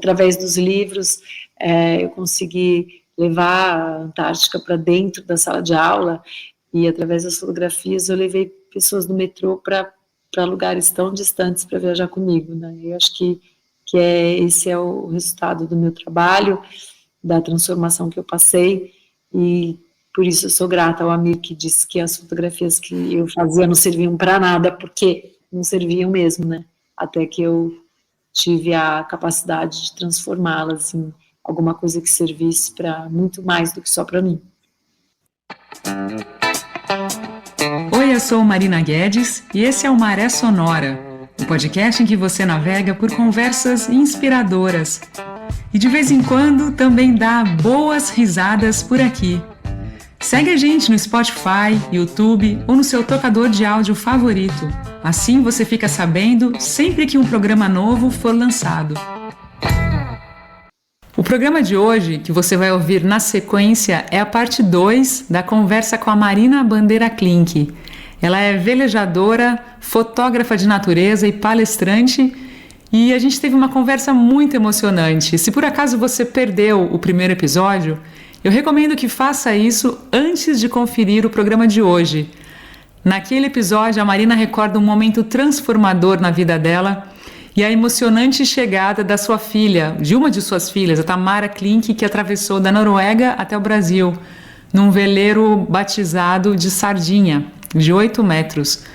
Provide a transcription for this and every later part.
através dos livros, eu consegui levar a Antártica para dentro da sala de aula, e através das fotografias eu levei pessoas do metrô para lugares tão distantes para viajar comigo, né? Eu acho que esse é o resultado do meu trabalho, da transformação que eu passei, e por isso eu sou grata ao Amir, que disse que as fotografias que eu fazia não serviam para nada, porque não serviam mesmo, né? Até que eu tive a capacidade de transformá-las em alguma coisa que servisse para muito mais do que só para mim. Oi, eu sou Marina Guedes e esse é o Maré Sonora, o podcast em que você navega por conversas inspiradoras. E de vez em quando também dá boas risadas por aqui. Segue a gente no Spotify, YouTube ou no seu tocador de áudio favorito. Assim você fica sabendo sempre que um programa novo for lançado. O programa de hoje, que você vai ouvir na sequência, é a parte 2 da conversa com a Marina Bandeira Klink. Ela é velejadora, fotógrafa de natureza e palestrante, e a gente teve uma conversa muito emocionante. Se por acaso você perdeu o primeiro episódio, eu recomendo que faça isso antes de conferir o programa de hoje. Naquele episódio, a Marina recorda um momento transformador na vida dela e a emocionante chegada da sua filha, de uma de suas filhas, a Tamara Klink, que atravessou da Noruega até o Brasil, num veleiro batizado de Sardinha, de 8 metros.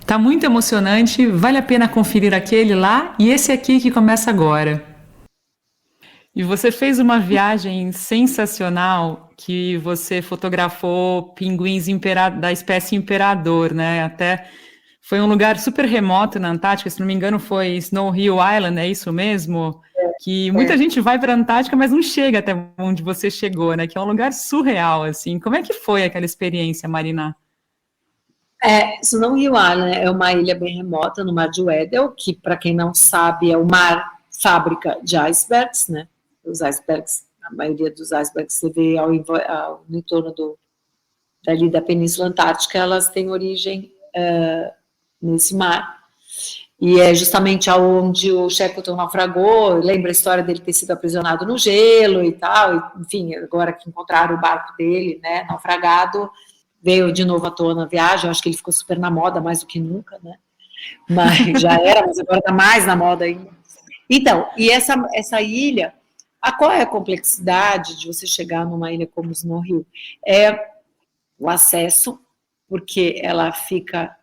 Tá muito emocionante, vale a pena conferir aquele lá e esse aqui que começa agora. E você fez uma viagem sensacional que você fotografou pinguins da espécie imperador, né? Até foi um lugar super remoto na Antártica, se não me engano foi Snow Hill Island, é isso mesmo? Que muita gente vai para a Antártica, mas não chega até onde você chegou, né? Que é um lugar surreal, assim. Como é que foi aquela experiência, Marina? Snow Hill Island é uma ilha bem remota no mar de Weddell, que, para quem não sabe, é o mar fábrica de icebergs, né? Os icebergs, a maioria dos icebergs que você vê no entorno dali da Península Antártica, elas têm origem nesse mar. E é justamente onde o Shackleton naufragou. Lembra a história dele ter sido aprisionado no gelo e tal, e, enfim, agora que encontraram o barco dele, né, naufragado, veio de novo à tona a viagem. Eu acho que ele ficou super na moda, mais do que nunca, né? Mas já era, mas agora está mais na moda ainda. Então, e essa ilha, qual é a complexidade de você chegar numa ilha como Snow Hill? É o acesso, porque ela fica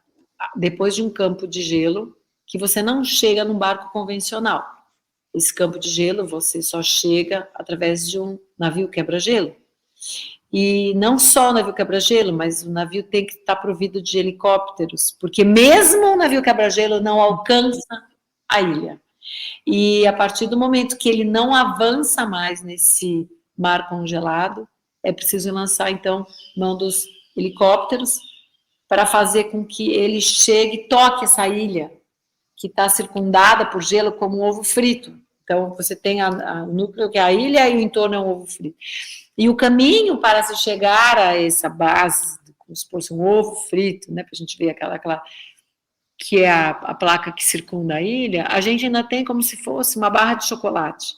depois de um campo de gelo, que você não chega num barco convencional. Esse campo de gelo você só chega através de um navio quebra-gelo. E não só o navio quebra-gelo, mas o navio tem que estar provido de helicópteros, porque mesmo o navio quebra-gelo não alcança a ilha. E a partir do momento que ele não avança mais nesse mar congelado, é preciso lançar, então, mão dos helicópteros para fazer com que ele chegue, toque essa ilha, que está circundada por gelo como um ovo frito. Então, você tem o núcleo, que é a ilha, e o entorno é um ovo frito. E o caminho para se chegar a essa base, como se fosse um ovo frito, né, para a gente ver aquela que é a placa que circunda a ilha, a gente ainda tem como se fosse uma barra de chocolate,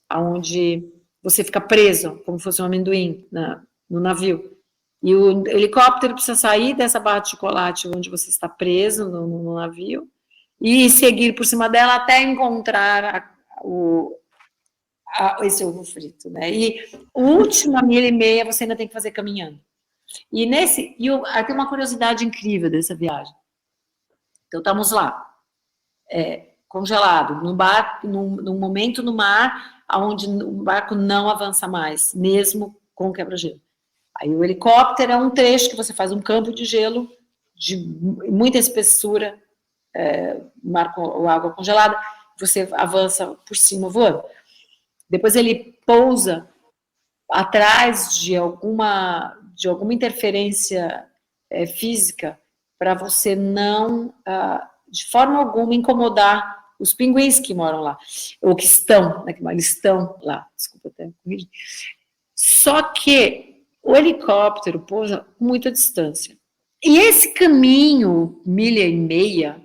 onde você fica preso, como se fosse um amendoim no navio. E o helicóptero precisa sair dessa barra de chocolate onde você está preso no navio e seguir por cima dela até encontrar esse ovo frito, né? E a última milha e meia você ainda tem que fazer caminhando. Tem uma curiosidade incrível dessa viagem. Então, estamos lá, congelado, num momento no mar, onde o barco não avança mais, mesmo com quebra-gelo. Aí o helicóptero é um trecho que você faz um campo de gelo, de muita espessura, mar com água congelada, você avança por cima voando. Depois ele pousa atrás de alguma interferência física, para você não, de forma alguma, incomodar os pinguins que moram lá, ou que estão, né, eles estão lá, desculpa até corrigir. Só que o helicóptero pousa com muita distância. E esse caminho, milha e meia,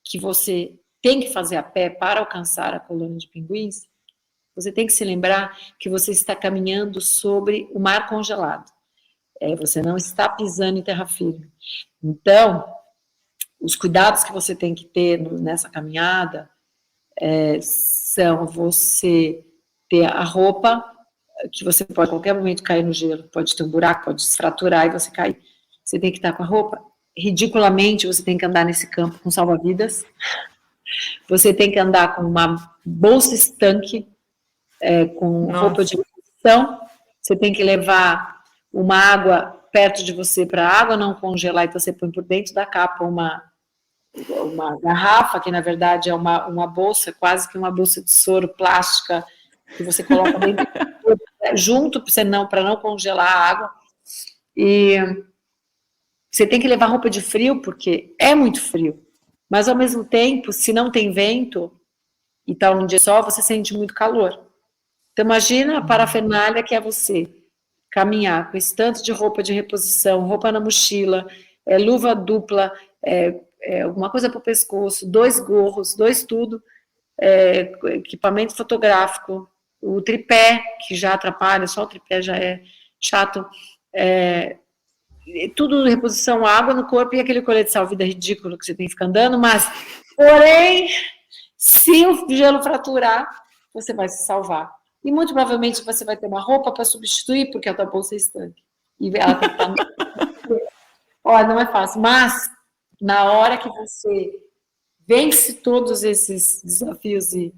que você tem que fazer a pé para alcançar a colônia de pinguins, você tem que se lembrar que você está caminhando sobre o mar congelado. Você não está pisando em terra firme. Então, os cuidados que você tem que ter nessa caminhada são você ter a roupa, que você pode a qualquer momento cair no gelo, pode ter um buraco, pode se fraturar e você cair. Você tem que estar com a roupa. Ridiculamente, você tem que andar nesse campo com salva-vidas. Você tem que andar com uma bolsa estanque, com roupa de proteção. Você tem que levar uma água perto de você para a água não congelar, então você põe por dentro da capa uma garrafa, que na verdade é uma bolsa, quase que uma bolsa de soro plástica, que você coloca dentro junto, para não congelar a água. E você tem que levar roupa de frio, porque é muito frio. Mas, ao mesmo tempo, se não tem vento e está um dia só, você sente muito calor. Então, imagina a parafernália que é você caminhar com esse tanto de roupa de reposição, roupa na mochila, luva dupla, alguma coisa para o pescoço, 2 gorros, 2 tudo, equipamento fotográfico, o tripé, que já atrapalha, só o tripé já é chato, tudo reposição, água no corpo e aquele colete salva-vida ridículo que você tem que ficar andando, mas, porém, se o gelo fraturar, você vai se salvar. E muito provavelmente você vai ter uma roupa para substituir, porque a tua bolsa é estanque. E ela tem que estar... Olha, não é fácil, mas na hora que você vence todos esses desafios e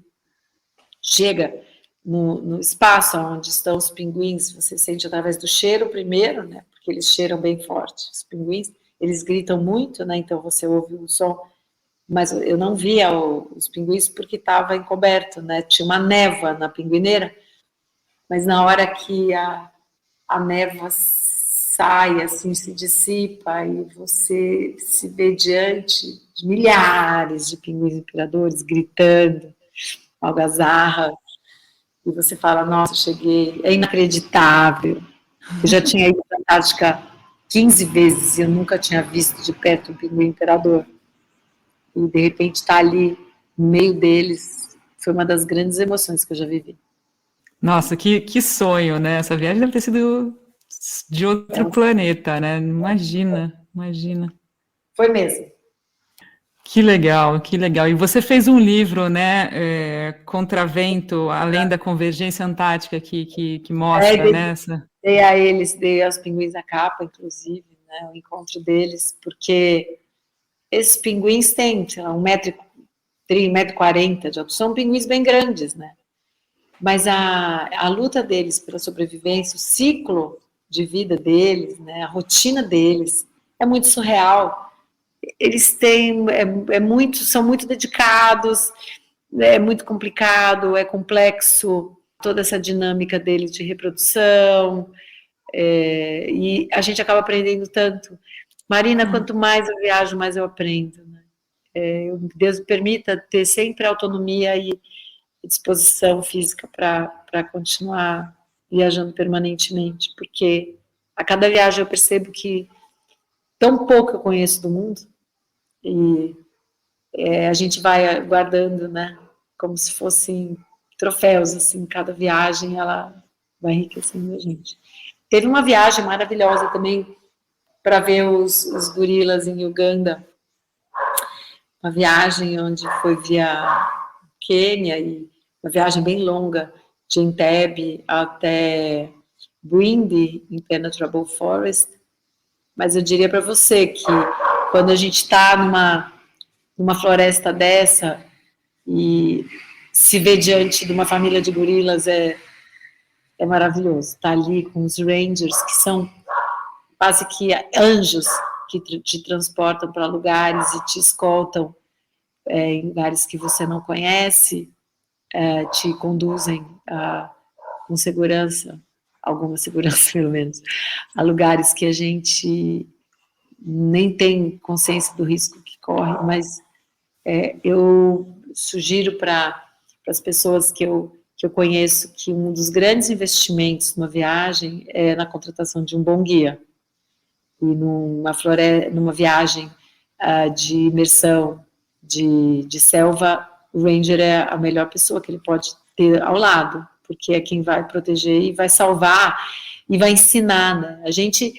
chega no espaço onde estão os pinguins, você sente através do cheiro primeiro, né? Porque eles cheiram bem forte. Os pinguins, eles gritam muito, né? Então você ouve o som. Mas eu não via os pinguins porque estava encoberto, né? Tinha uma névoa na pinguineira. Mas na hora que a névoa sai, assim, se dissipa e você se vê diante de milhares de pinguins imperadores gritando, algazarra, e você fala, nossa, cheguei, é inacreditável. Eu já tinha ido para a Antártica 15 vezes e eu nunca tinha visto de perto um pinguim imperador. E de repente estar ali no meio deles foi uma das grandes emoções que eu já vivi. Nossa, que sonho, né? Essa viagem deve ter sido de outro planeta, né? Imagina. Foi mesmo. Que legal, que legal. E você fez um livro, né, Contravento, além da Convergência Antártica, que mostra, né? Dei aos pinguins a capa, inclusive, né, o encontro deles, porque esses pinguins têm, sei lá, 1,40 m de altura, são pinguins bem grandes, né? Mas a luta deles pela sobrevivência, o ciclo de vida deles, né, a rotina deles, é muito surreal. Eles têm, são muito dedicados, é muito complicado, é complexo, toda essa dinâmica deles de reprodução, e a gente acaba aprendendo tanto. Marina, quanto mais eu viajo, mais eu aprendo, né? Deus me permita ter sempre autonomia e disposição física para continuar viajando permanentemente, porque a cada viagem eu percebo que tão pouco eu conheço do mundo e a gente vai guardando, né, como se fossem troféus, assim, cada viagem ela vai enriquecendo a gente. Teve uma viagem maravilhosa também para ver os gorilas em Uganda, uma viagem onde foi via Quênia e uma viagem bem longa de Entebbe até Bwindi, Impenetrable Forest. Mas eu diria para você que quando a gente está numa floresta dessa e se vê diante de uma família de gorilas é maravilhoso. Estar ali com os rangers, que são quase que anjos que te transportam para lugares e te escoltam em lugares que você não conhece, te conduzem com segurança, alguma segurança pelo menos, a lugares que a gente nem tem consciência do risco que corre, mas eu sugiro para as pessoas que eu conheço que um dos grandes investimentos numa viagem é na contratação de um bom guia. E numa viagem de imersão de selva, o ranger é a melhor pessoa que ele pode ter ao lado, porque é quem vai proteger e vai salvar e vai ensinar, né? A gente,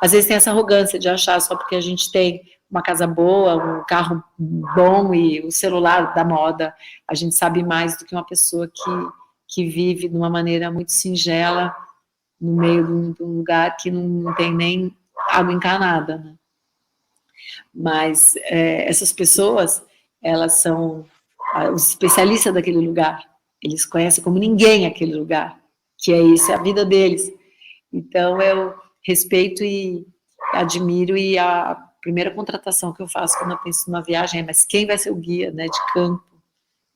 às vezes, tem essa arrogância de achar só porque a gente tem uma casa boa, um carro bom e o celular da moda, a gente sabe mais do que uma pessoa que vive de uma maneira muito singela no meio de um lugar que não tem nem água encanada, né? Mas essas pessoas, elas são os especialistas daquele lugar, eles conhecem como ninguém aquele lugar, que é isso, é a vida deles. Então, eu respeito e admiro, e a primeira contratação que eu faço quando eu penso numa viagem é, mas quem vai ser o guia, né, de campo?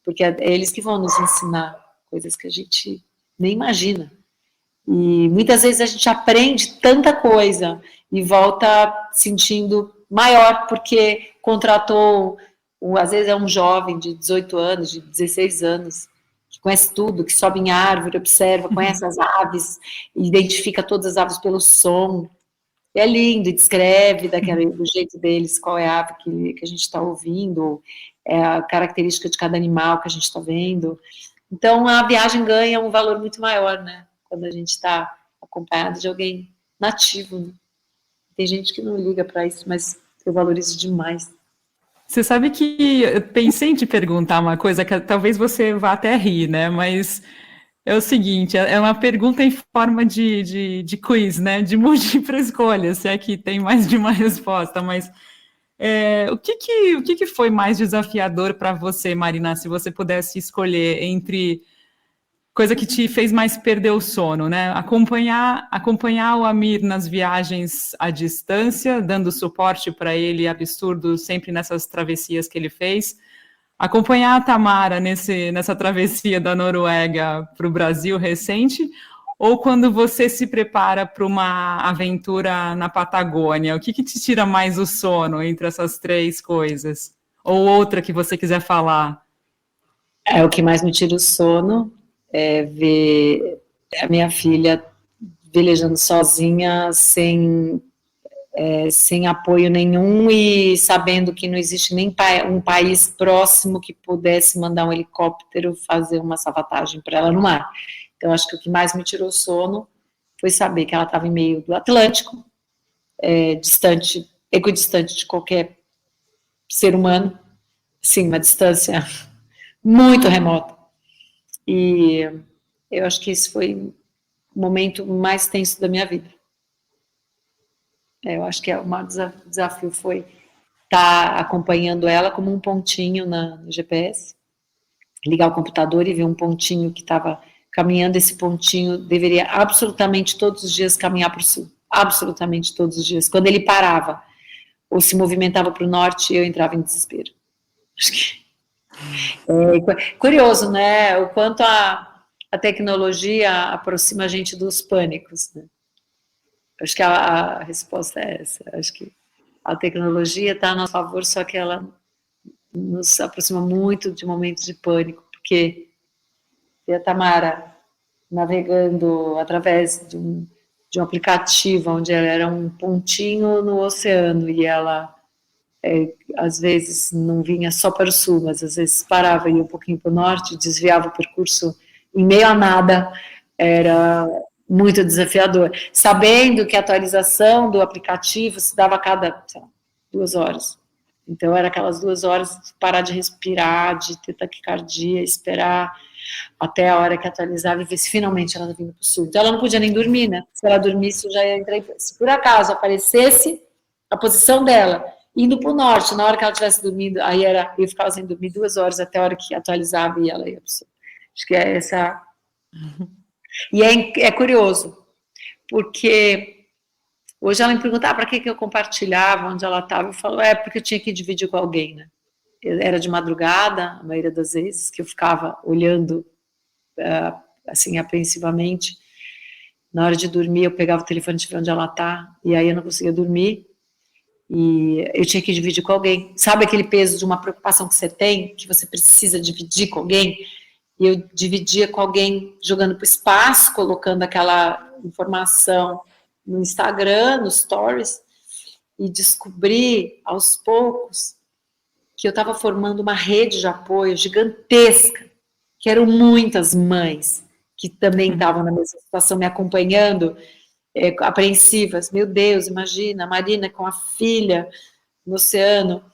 Porque é eles que vão nos ensinar coisas que a gente nem imagina. E muitas vezes a gente aprende tanta coisa e volta sentindo maior, porque contratou, às vezes é um jovem de 18 anos, de 16 anos, que conhece tudo, que sobe em árvore, observa, conhece as aves, identifica todas as aves pelo som. É lindo, e descreve do jeito deles qual é a ave que a gente está ouvindo, é a característica de cada animal que a gente está vendo. Então, a viagem ganha um valor muito maior, né? Quando a gente está acompanhado de alguém nativo, né? Tem gente que não liga para isso, mas eu valorizo demais. Você sabe que eu pensei em te perguntar uma coisa que talvez você vá até rir, né? Mas é o seguinte, é uma pergunta em forma de quiz, né? De múltipla escolha, se é que tem mais de uma resposta, mas o que foi mais desafiador para você, Marina, se você pudesse escolher entre coisa que te fez mais perder o sono, né? Acompanhar o Amir nas viagens à distância, dando suporte para ele absurdo sempre nessas travessias que ele fez. Acompanhar a Tamara nessa travessia da Noruega para o Brasil recente, ou quando você se prepara para uma aventura na Patagônia? O que te tira mais o sono entre essas três coisas? Ou outra que você quiser falar? O que mais me tira o sono é ver a minha filha velejando sozinha, sem apoio nenhum e sabendo que não existe nem um país próximo que pudesse mandar um helicóptero fazer uma salvatagem para ela no mar. Então, acho que o que mais me tirou o sono foi saber que ela estava em meio do Atlântico, distante, equidistante de qualquer ser humano, sim, uma distância muito remota. E eu acho que esse foi o momento mais tenso da minha vida. Eu acho que o maior desafio foi estar acompanhando ela como um pontinho no GPS, ligar o computador e ver um pontinho que estava caminhando. Esse pontinho deveria absolutamente todos os dias caminhar para o sul, absolutamente todos os dias. Quando ele parava ou se movimentava para o norte, eu entrava em desespero. Acho que curioso, né? O quanto a tecnologia aproxima a gente dos pânicos, né? Acho que a resposta é essa. Acho que a tecnologia está a nosso favor, só que ela nos aproxima muito de momentos de pânico, porque a Tamara navegando através de um aplicativo onde ela era um pontinho no oceano e ela às vezes não vinha só para o sul, mas às vezes parava e ia um pouquinho para o norte, desviava o percurso em meio a nada, era muito desafiador, sabendo que a atualização do aplicativo se dava a cada 2 horas. Então, era aquelas 2 horas de parar de respirar, de ter taquicardia, esperar até a hora que atualizava e ver se finalmente ela estava vindo para o sul. Então, ela não podia nem dormir, né? Se ela dormisse, eu já ia entrar. Se por acaso aparecesse a posição dela indo para o norte, na hora que ela estivesse dormindo, aí eu ficava sem dormir 2 horas até a hora que atualizava e ela ia para o sul. Acho que é essa. E é curioso, porque hoje ela me perguntava para que eu compartilhava onde ela estava. Eu falo, porque eu tinha que dividir com alguém, né? Era de madrugada, a maioria das vezes, que eu ficava olhando, assim, apreensivamente. Na hora de dormir, eu pegava o telefone de ver onde ela está, e aí eu não conseguia dormir. E eu tinha que dividir com alguém. Sabe aquele peso de uma preocupação que você tem, que você precisa dividir com alguém? E eu dividia com alguém jogando para o espaço, colocando aquela informação no Instagram, nos stories, e descobri aos poucos que eu estava formando uma rede de apoio gigantesca, que eram muitas mães que também estavam na mesma situação, me acompanhando, apreensivas. Meu Deus, imagina, a Marina com a filha no oceano.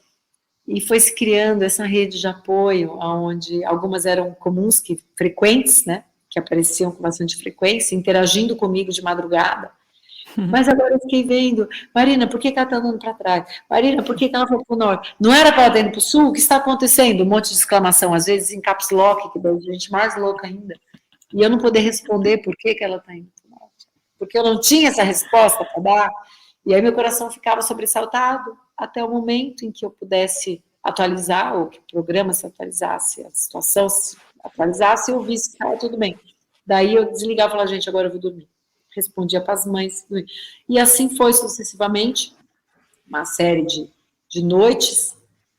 E foi se criando essa rede de apoio, onde algumas eram comuns, frequentes, né, que apareciam com bastante frequência, interagindo comigo de madrugada. Mas agora eu fiquei vendo, Marina, por que ela está andando para trás? Marina, por que ela foi para o norte? Não era para ela estar indo para o sul? O que está acontecendo? Um monte de exclamação, às vezes em caps lock, que dá gente mais louca ainda. E eu não poder responder por que ela está indo para o norte. Porque eu não tinha essa resposta para dar. E aí meu coração ficava sobressaltado até o momento em que eu pudesse atualizar, ou que o programa se atualizasse, a situação se atualizasse, e eu visse que estava tudo bem. Daí eu desligava e falava, gente, agora eu vou dormir. Respondia para as mães. E assim foi sucessivamente, uma série de noites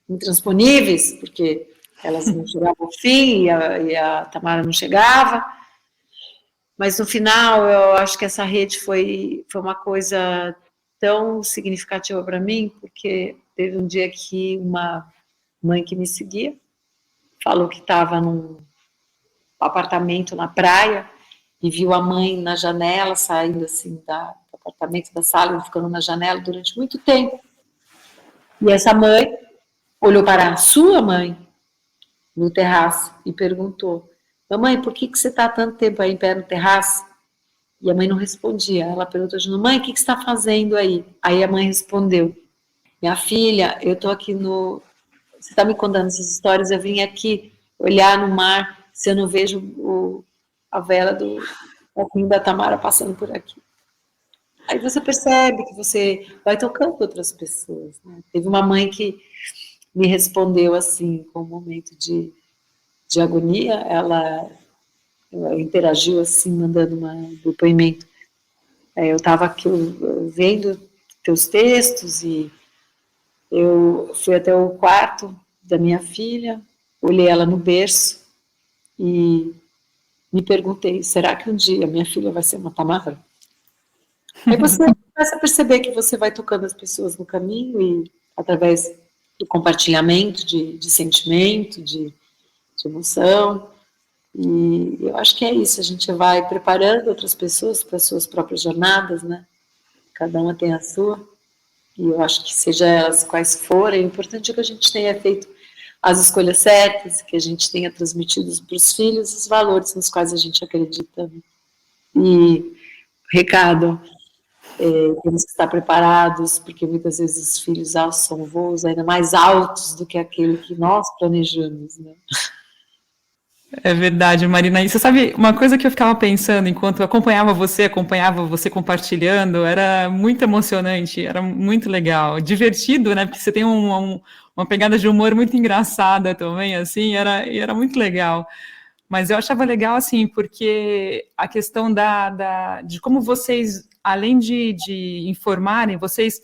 intransponíveis, porque elas não chegavam ao fim e a Tamara não chegava. Mas no final, eu acho que essa rede foi uma coisa tão significativa para mim, porque teve um dia que uma mãe que me seguia falou que estava num apartamento na praia e viu a mãe na janela, saindo assim do apartamento, da sala, e ficando na janela durante muito tempo. E essa mãe olhou para a sua mãe no terraço e perguntou, mamãe, por que você está tanto tempo aí em pé no terraço? E a mãe não respondia. Ela perguntou de novo, mãe, o que você está fazendo aí? Aí a mãe respondeu, minha filha, eu estou aqui você está me contando essas histórias, eu vim aqui olhar no mar, se eu não vejo a vela da Tamara passando por aqui. Aí você percebe que você vai tocando outras pessoas, né? Teve uma mãe que me respondeu assim, com um momento de agonia, ela interagiu assim, mandando um depoimento. Eu estava aqui vendo teus textos e eu fui até o quarto da minha filha, olhei ela no berço e me perguntei, será que um dia minha filha vai ser uma Tamara? Aí você começa a perceber que você vai tocando as pessoas no caminho e através do compartilhamento de sentimento, de emoção. E eu acho que é isso, a gente vai preparando outras pessoas para as suas próprias jornadas, né? Cada uma tem a sua. E eu acho que seja elas quais forem, o importante é que a gente tenha feito as escolhas certas, que a gente tenha transmitido para os filhos os valores nos quais a gente acredita. Né? E, recado, temos que estar preparados, porque muitas vezes os filhos alçam voos ainda mais altos do que aquele que nós planejamos, né? É verdade, Marina. E você sabe, uma coisa que eu ficava pensando enquanto acompanhava você compartilhando, era muito emocionante, era muito legal, divertido, né? Porque você tem uma pegada de humor muito engraçada também, assim, era muito legal. Mas eu achava legal, assim, porque a questão de como vocês, além de informarem, vocês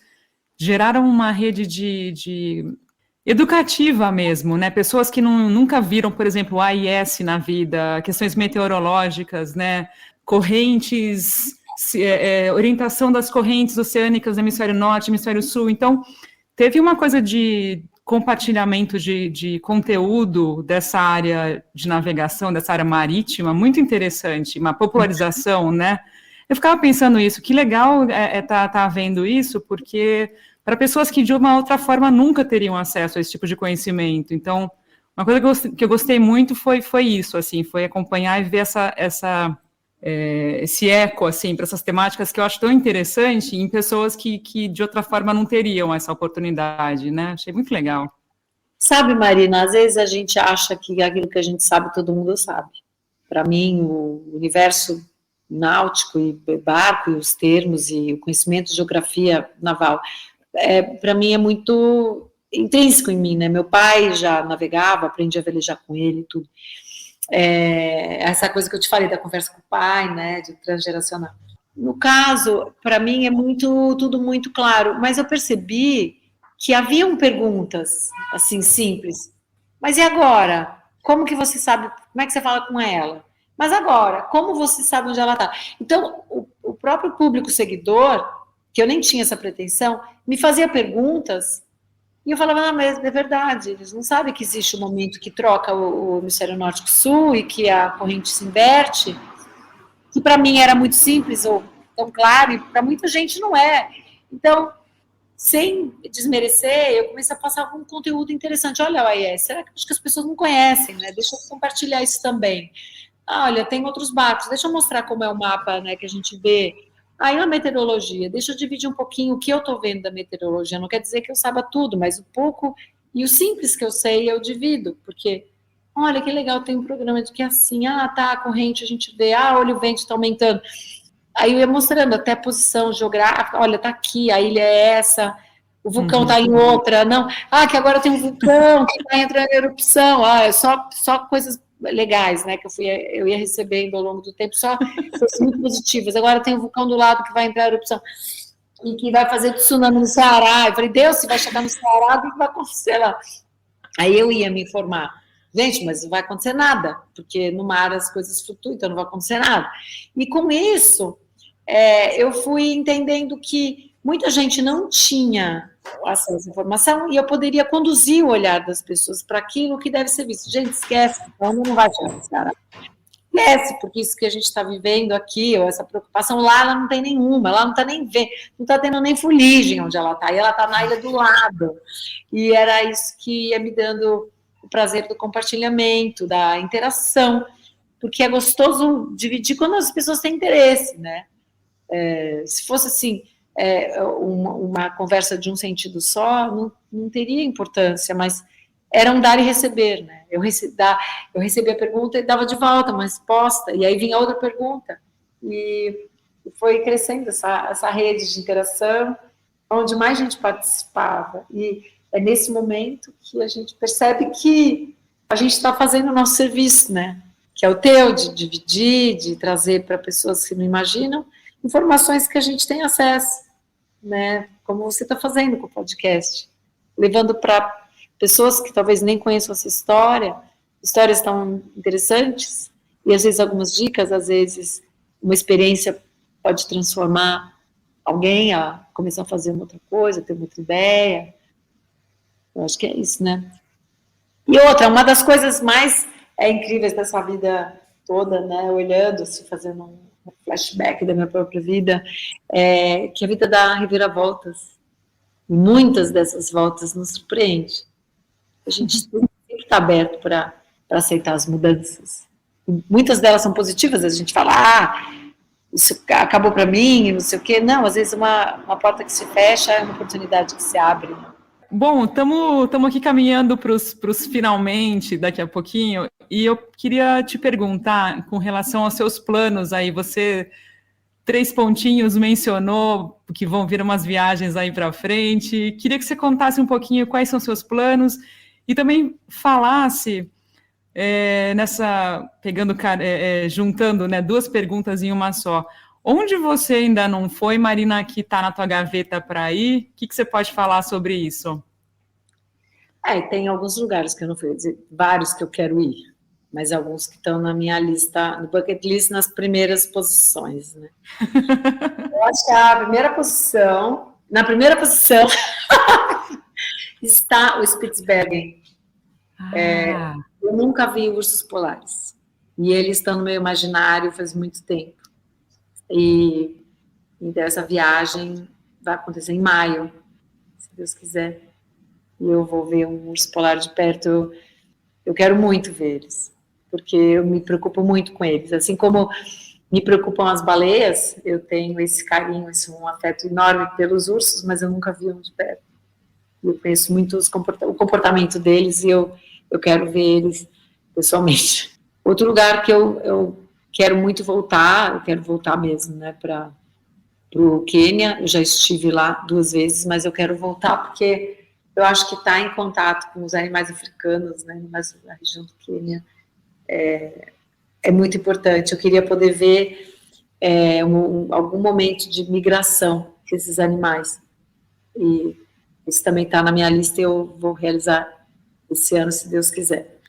geraram uma rede de educativa mesmo, né? Pessoas que nunca viram, por exemplo, o AIS na vida, questões meteorológicas, né? Correntes, orientação das correntes oceânicas do hemisfério norte, hemisfério sul. Então, teve uma coisa de compartilhamento de conteúdo dessa área de navegação, dessa área marítima, muito interessante, uma popularização, né? Eu ficava pensando isso, que legal tá havendo isso, porque para pessoas que de uma outra forma nunca teriam acesso a esse tipo de conhecimento. Então, uma coisa que eu gostei muito foi isso, assim, foi acompanhar e ver esse eco, assim, para essas temáticas que eu acho tão interessante em pessoas que de outra forma não teriam essa oportunidade, né? Achei muito legal. Sabe, Marina, às vezes a gente acha que aquilo que a gente sabe, todo mundo sabe. Para mim, o universo náutico e barco e os termos e o conhecimento de geografia naval, para mim é muito intrínseco em mim, né? Meu pai já navegava, aprendi a velejar com ele e tudo. Essa coisa que eu te falei da conversa com o pai, né, de transgeracional. No caso, para mim é tudo muito claro, mas eu percebi que haviam perguntas, assim, simples. Mas e agora? Como que você sabe, como é que você fala com ela? Mas agora, como você sabe onde ela está? Então, o próprio público seguidor, que eu nem tinha essa pretensão, me fazia perguntas e eu falava, mas é verdade, eles não sabem que existe um momento que troca o hemisfério norte com o sul e que a corrente se inverte. que para mim era muito simples ou tão claro, e para muita gente não é. Então, sem desmerecer, eu comecei a passar algum conteúdo interessante. Olha, será que acho que as pessoas não conhecem, né? Deixa eu compartilhar isso também. Olha, tem outros barcos, deixa eu mostrar como é o mapa, né, que a gente vê. Aí a meteorologia, deixa eu dividir um pouquinho o que eu estou vendo da meteorologia. Não quer dizer que eu saiba tudo, mas o pouco e o simples que eu sei eu divido, porque, olha que legal, tem um programa de que é assim, tá, a corrente a gente vê, olha o vento está aumentando. Aí eu ia mostrando até a posição geográfica, olha, tá aqui, a ilha é essa, o vulcão tá em outra, não, que agora tem um vulcão que está entrando em erupção, é só coisas legais, né, que eu ia recebendo ao longo do tempo, só coisas muito positivas. Agora tem um vulcão do lado que vai entrar em erupção e que vai fazer tsunami no Ceará. Eu falei, Deus, se vai chegar no Ceará, o que vai acontecer lá? Aí eu ia me informar. Gente, mas não vai acontecer nada, porque no mar as coisas flutuam, então não vai acontecer nada. E com isso, eu fui entendendo que muita gente não tinha acesso à informação e eu poderia conduzir o olhar das pessoas para aquilo que deve ser visto. Gente, esquece, então não vai chegar nesse cara. Esquece, porque isso que a gente está vivendo aqui, ou essa preocupação, lá ela não tem nenhuma, ela não está nem vendo, não está tendo nem fuligem onde ela está, e ela está na ilha do lado. E era isso que ia me dando o prazer do compartilhamento, da interação, porque é gostoso dividir quando as pessoas têm interesse, né? Se fosse assim, uma conversa de um sentido só, não teria importância, mas era um dar e receber, né? Eu recebi a pergunta e dava de volta uma resposta, e aí vinha outra pergunta, e foi crescendo essa rede de interação, onde mais gente participava, e é nesse momento que a gente percebe que a gente está fazendo o nosso serviço, né? Que é o teu, de dividir, de trazer para pessoas que não imaginam, informações que a gente tem acesso, né? Como você está fazendo com o podcast, levando para pessoas que talvez nem conheçam essa história, histórias tão interessantes, e às vezes algumas dicas, às vezes uma experiência pode transformar alguém a começar a fazer uma outra coisa, ter uma outra ideia. Eu acho que é isso, né? E outra, uma das coisas mais incríveis dessa vida toda, né, olhando, se fazendo um flashback da minha própria vida, que a vida dá reviravoltas. E muitas dessas voltas nos surpreende. A gente sempre está aberto para aceitar as mudanças. E muitas delas são positivas, a gente fala, isso acabou para mim, não sei o quê. Não, às vezes uma porta que se fecha é uma oportunidade que se abre. Bom, estamos aqui caminhando para os finalmente daqui a pouquinho, e eu queria te perguntar com relação aos seus planos aí, você 3 pontinhos mencionou que vão vir umas viagens aí para frente, queria que você contasse um pouquinho quais são seus planos e também falasse juntando, né, 2 perguntas em uma só. Onde você ainda não foi, Marina, que está na tua gaveta para ir? O que você pode falar sobre isso? Tem alguns lugares que eu não fui, dizer, vários que eu quero ir, mas alguns que estão na minha lista, no bucket list, nas primeiras posições, né? Eu acho que na primeira posição está o Spitsbergen. Eu nunca vi ursos polares, e eles estão no meu imaginário faz muito tempo. E dessa viagem vai acontecer em maio, se Deus quiser. E eu vou ver um urso polar de perto. Eu quero muito ver eles, porque eu me preocupo muito com eles. Assim como me preocupam as baleias, eu tenho esse carinho, um afeto enorme pelos ursos, mas eu nunca vi um de perto. Eu conheço muito o comportamento deles e eu quero ver eles pessoalmente. Outro lugar que eu quero muito voltar, eu quero voltar mesmo, né, para o Quênia. Eu já estive lá 2 vezes, mas eu quero voltar porque eu acho que estar em contato com os animais africanos, né, mas na região do Quênia, é muito importante. Eu queria poder ver algum momento de migração desses animais. E isso também está na minha lista e eu vou realizar esse ano, se Deus quiser.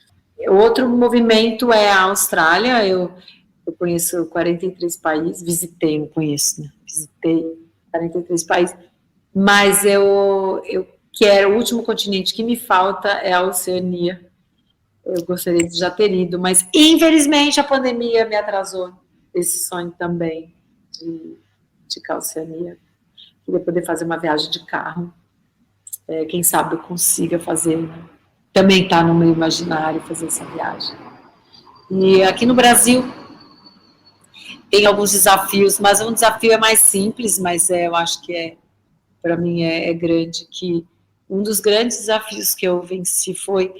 Outro movimento é a Austrália. Eu conheço 43 países, não conheço, né? Visitei 43 países, mas eu quero, o último continente que me falta é a Oceania. Eu gostaria de já ter ido, mas infelizmente a pandemia me atrasou esse sonho também de ir à Oceania. Queria poder fazer uma viagem de carro. Quem sabe eu consiga fazer, né? Também está no meu imaginário fazer essa viagem. E aqui no Brasil tem alguns desafios, mas um desafio é mais simples, mas eu acho que para mim é grande, que um dos grandes desafios que eu venci foi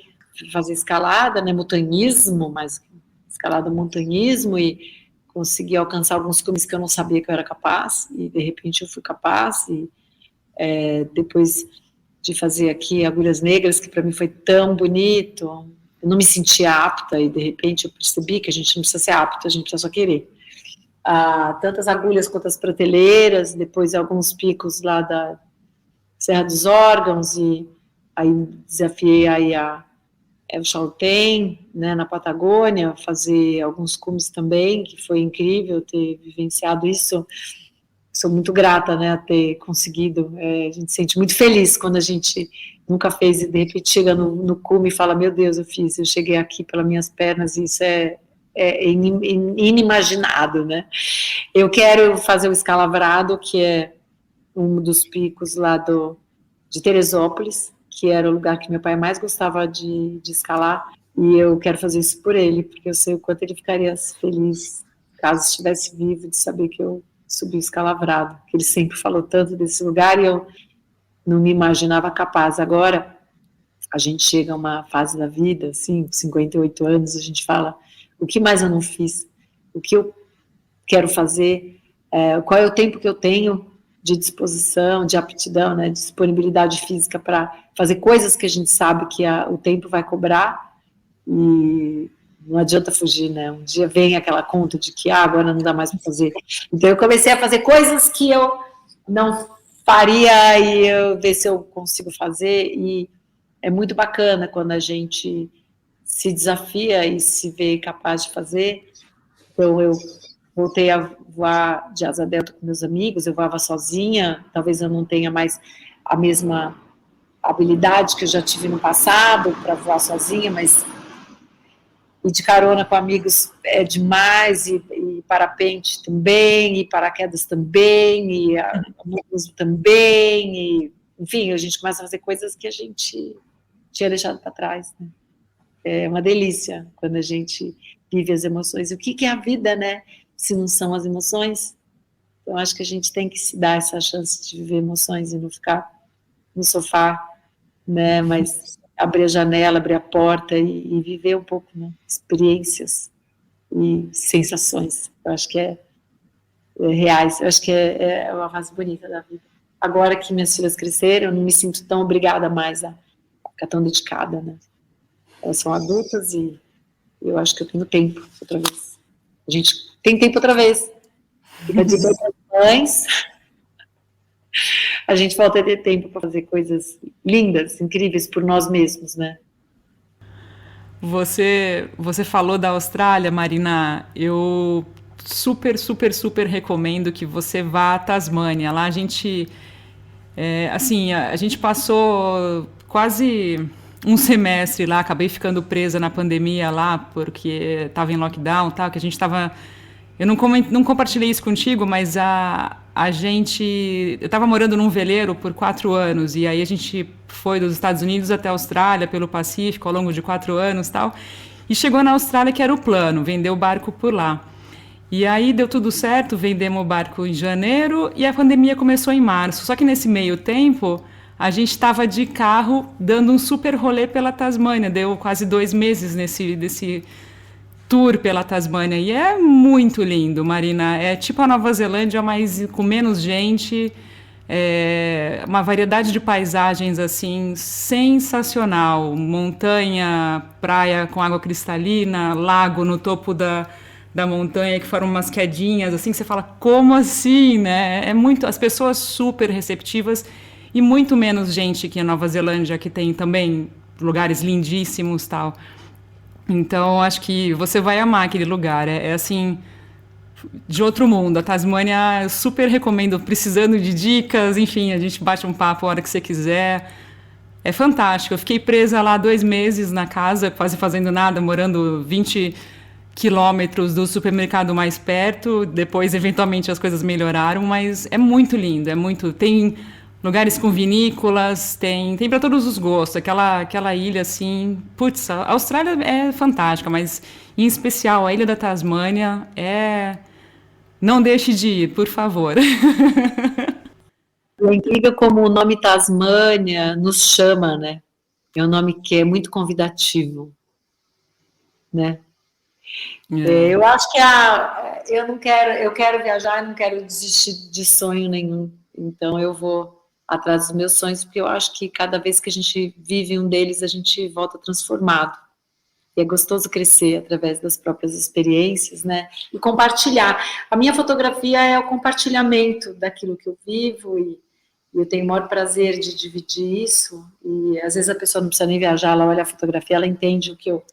fazer escalada, né, montanhismo, mas escalada montanhismo, e conseguir alcançar alguns cumes que eu não sabia que eu era capaz, e de repente eu fui capaz, e depois de fazer aqui Agulhas Negras, que para mim foi tão bonito, eu não me sentia apta, e de repente eu percebi que a gente não precisa ser apto, a gente precisa só querer. Tantas agulhas quanto as prateleiras, depois alguns picos lá da Serra dos Órgãos, e aí desafiei aí o Chaltén, né, na Patagônia, fazer alguns cumes também, que foi incrível ter vivenciado isso. Sou muito grata, né, a ter conseguido. A gente se sente muito feliz quando a gente nunca fez e de repente chega no cume e fala, meu Deus, eu cheguei aqui pelas minhas pernas, e isso é inimaginável, né? Eu quero fazer o Escalavrado, que é um dos picos lá de Teresópolis, que era o lugar que meu pai mais gostava de escalar, e eu quero fazer isso por ele, porque eu sei o quanto ele ficaria feliz, caso estivesse vivo, de saber que eu subi o Escalavrado, que ele sempre falou tanto desse lugar, e eu não me imaginava capaz. Agora, a gente chega a uma fase da vida, assim, 58 anos, a gente fala, o que mais eu não fiz? O que eu quero fazer? Qual é o tempo que eu tenho de disposição, de aptidão, né, de disponibilidade física para fazer coisas que a gente sabe que o tempo vai cobrar, e não adianta fugir, né? Um dia vem aquela conta de que agora não dá mais para fazer. Então eu comecei a fazer coisas que eu não faria, e eu ver se eu consigo fazer, e é muito bacana quando a gente se desafia e se vê capaz de fazer. Então eu voltei a voar de asa delta com meus amigos, eu voava sozinha, talvez eu não tenha mais a mesma habilidade que eu já tive no passado para voar sozinha, mas e de carona com amigos é demais, e parapente também, e paraquedas também, e montanhismo também, e, enfim, a gente começa a fazer coisas que a gente tinha deixado para trás, né? É uma delícia quando a gente vive as emoções. O que é a vida, né? Se não são as emoções? Então, acho que a gente tem que se dar essa chance de viver emoções e não ficar no sofá, né? Mas abrir a janela, abrir a porta e viver um pouco, né? Experiências e sensações. Eu acho que é reais. Eu acho que é uma fase bonita da vida. Agora que minhas filhas cresceram, eu não me sinto tão obrigada mais a ficar tão dedicada, né? Elas são adultas e eu acho que eu tenho tempo outra vez. A gente tem tempo outra vez. Fica a dica das mães. A gente volta a ter tempo para fazer coisas lindas, incríveis por nós mesmos, né? Você falou da Austrália, Marina. Eu super, super, super recomendo que você vá à Tasmânia. Lá a gente, assim, a gente passou quase um semestre lá, acabei ficando presa na pandemia lá, porque estava em lockdown, tal, que a gente estava... Eu não compartilhei isso contigo, mas a gente... Eu estava morando num veleiro por 4 anos, e aí a gente foi dos Estados Unidos até a Austrália, pelo Pacífico, ao longo de 4 anos e tal, e chegou na Austrália, que era o plano, vender o barco por lá. E aí deu tudo certo, vendemos o barco em janeiro, e a pandemia começou em março. Só que nesse meio tempo, a gente estava de carro dando um super rolê pela Tasmânia, deu quase 2 meses desse tour pela Tasmânia, e é muito lindo, Marina. É tipo a Nova Zelândia, mas com menos gente, uma variedade de paisagens assim sensacional, montanha, praia com água cristalina, lago no topo da montanha que formam umas quedinhas, assim, que você fala, como assim, né? As pessoas super receptivas, e muito menos gente que a Nova Zelândia, que tem também lugares lindíssimos, tal. Então, acho que você vai amar aquele lugar. Assim, de outro mundo. A Tasmânia, eu super recomendo, precisando de dicas, enfim, a gente bate um papo a hora que você quiser. É fantástico. Eu fiquei presa lá 2 meses na casa, quase fazendo nada, morando quilômetros do supermercado mais perto, depois eventualmente as coisas melhoraram, mas é muito lindo, tem lugares com vinícolas, tem para todos os gostos, aquela ilha assim, putz, a Austrália é fantástica, mas em especial a Ilha da Tasmânia não deixe de ir, por favor. É incrível como o nome Tasmânia nos chama, né? É um nome que é muito convidativo, né? Eu acho que eu quero viajar, não quero desistir de sonho nenhum. Então eu vou atrás dos meus sonhos, porque eu acho que cada vez que a gente vive um deles, a gente volta transformado. E é gostoso crescer através das próprias experiências, né? E compartilhar. A minha fotografia é o compartilhamento daquilo que eu vivo e eu tenho o maior prazer de dividir isso. E às vezes a pessoa não precisa nem viajar, ela olha a fotografia, ela entende o que eu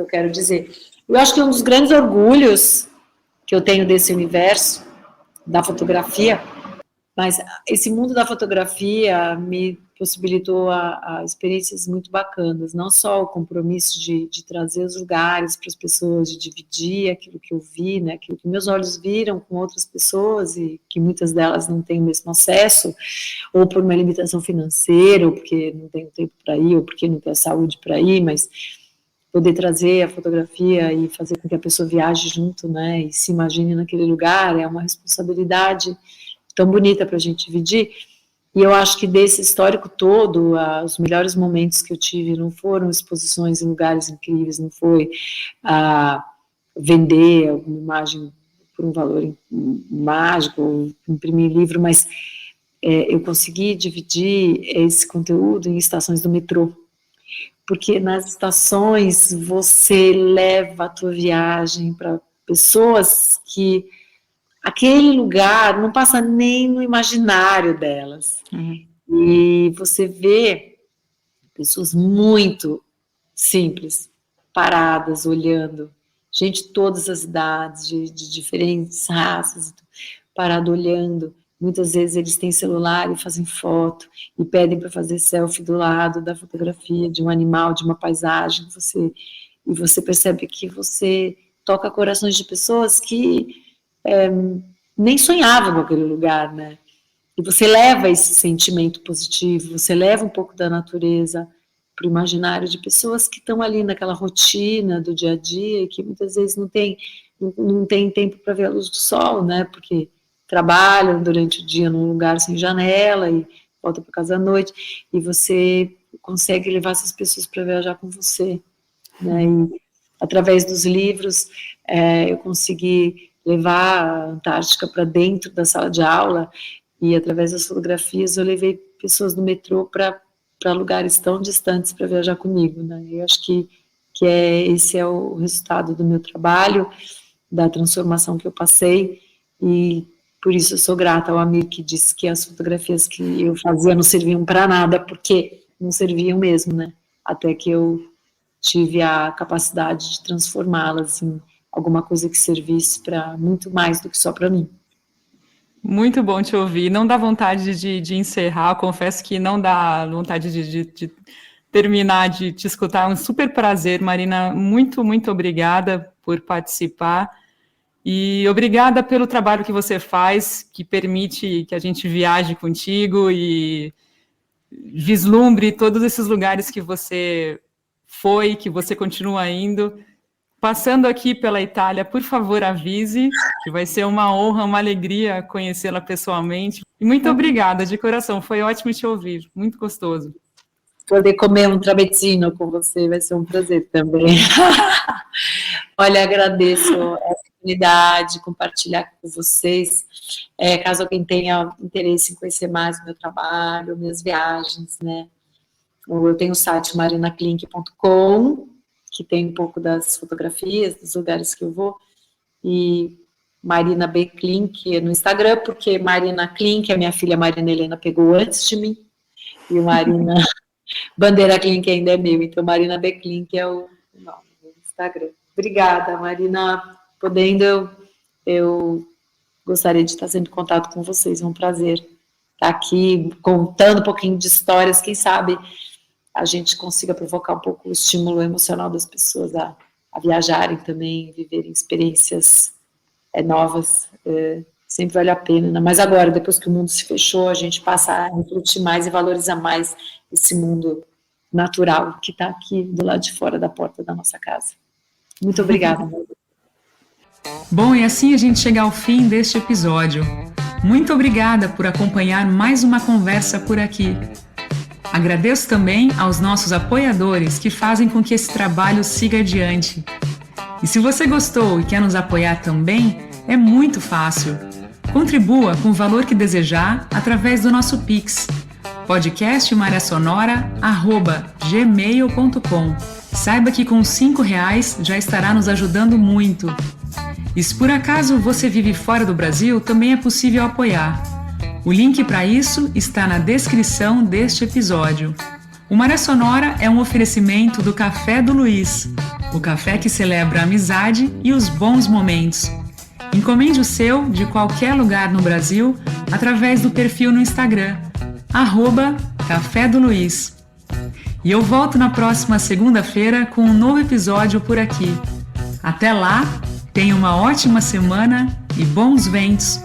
quero dizer. Eu acho que um dos grandes orgulhos que eu tenho desse universo da fotografia, mas esse mundo da fotografia me possibilitou a experiências muito bacanas, não só o compromisso de trazer os lugares para as pessoas, de dividir aquilo que eu vi, né, aquilo que meus olhos viram com outras pessoas e que muitas delas não têm o mesmo acesso, ou por uma limitação financeira, ou porque não tem tempo para ir, ou porque não tem a saúde para ir, mas poder trazer a fotografia e fazer com que a pessoa viaje junto, né, e se imagine naquele lugar, é uma responsabilidade tão bonita para a gente dividir. E eu acho que desse histórico todo, os melhores momentos que eu tive não foram exposições em lugares incríveis, não foi vender alguma imagem por um valor mágico, ou imprimir livro, mas eu consegui dividir esse conteúdo em estações do metrô, porque nas estações você leva a tua viagem para pessoas que aquele lugar não passa nem no imaginário delas. Uhum. E você vê pessoas muito simples, paradas, olhando, gente de todas as idades, de diferentes raças, parado olhando. Muitas vezes eles têm celular e fazem foto, e pedem para fazer selfie do lado da fotografia de um animal, de uma paisagem, e você percebe que você toca corações de pessoas que nem sonhavam com aquele lugar, né? E você leva esse sentimento positivo, você leva um pouco da natureza para o imaginário de pessoas que estão ali naquela rotina do dia a dia e que muitas vezes não tem tempo para ver a luz do sol, né? Porque trabalham durante o dia num lugar sem janela e voltam para casa à noite, e você consegue levar essas pessoas para viajar com você, né? E através dos livros eu consegui levar a Antártica para dentro da sala de aula, e através das fotografias eu levei pessoas do metrô para lugares tão distantes para viajar comigo, né? Eu acho que esse é o resultado do meu trabalho, da transformação que eu passei, e por isso eu sou grata ao Amir, que disse que as fotografias que eu fazia não serviam para nada, porque não serviam mesmo, né? Até que eu tive a capacidade de transformá-las em alguma coisa que servisse para muito mais do que só para mim. Muito bom te ouvir. Não dá vontade de encerrar, confesso que não dá vontade de terminar de te escutar. É um super prazer, Marina. Muito, muito obrigada por participar. E obrigada pelo trabalho que você faz, que permite que a gente viaje contigo e vislumbre todos esses lugares que você foi, que você continua indo. Passando aqui pela Itália, por favor, avise, que vai ser uma honra, uma alegria conhecê-la pessoalmente. E muito obrigada, de coração, foi ótimo te ouvir, muito gostoso. Poder comer um tramezzino com você vai ser um prazer também. Olha, agradeço a oportunidade de compartilhar com vocês. Caso alguém tenha interesse em conhecer mais o meu trabalho, minhas viagens, né? Eu tenho o site marinaclink.com, que tem um pouco das fotografias, dos lugares que eu vou, e Marina B. Klink no Instagram, porque Marina Klink, a minha filha Marina Helena pegou antes de mim, e o Marina Bandeira Klink ainda é meu, então Marina B. Klink é o nome do Instagram. Obrigada, Marina. Podendo, eu gostaria de estar sempre em contato com vocês, é um prazer estar aqui contando um pouquinho de histórias, quem sabe a gente consiga provocar um pouco o estímulo emocional das pessoas a a viajarem também, viverem experiências novas, sempre vale a pena, mas agora, depois que o mundo se fechou, a gente passa a refletir mais e valorizar mais esse mundo natural que está aqui do lado de fora da porta da nossa casa. Muito obrigada. Bom, e assim a gente chega ao fim deste episódio. Muito obrigada por acompanhar mais uma conversa por aqui. Agradeço também aos nossos apoiadores que fazem com que esse trabalho siga adiante. E se você gostou e quer nos apoiar também, é muito fácil. Contribua com o valor que desejar através do nosso Pix, podcastmariasonora@gmail.com. Saiba que com R$5 já estará nos ajudando muito. E se por acaso você vive fora do Brasil, também é possível apoiar. O link para isso está na descrição deste episódio. O Maré Sonora é um oferecimento do Café do Luiz, o café que celebra a amizade e os bons momentos. Encomende o seu de qualquer lugar no Brasil através do perfil no Instagram, @Café do Luiz. E eu volto na próxima segunda-feira com um novo episódio por aqui. Até lá, tenha uma ótima semana e bons ventos!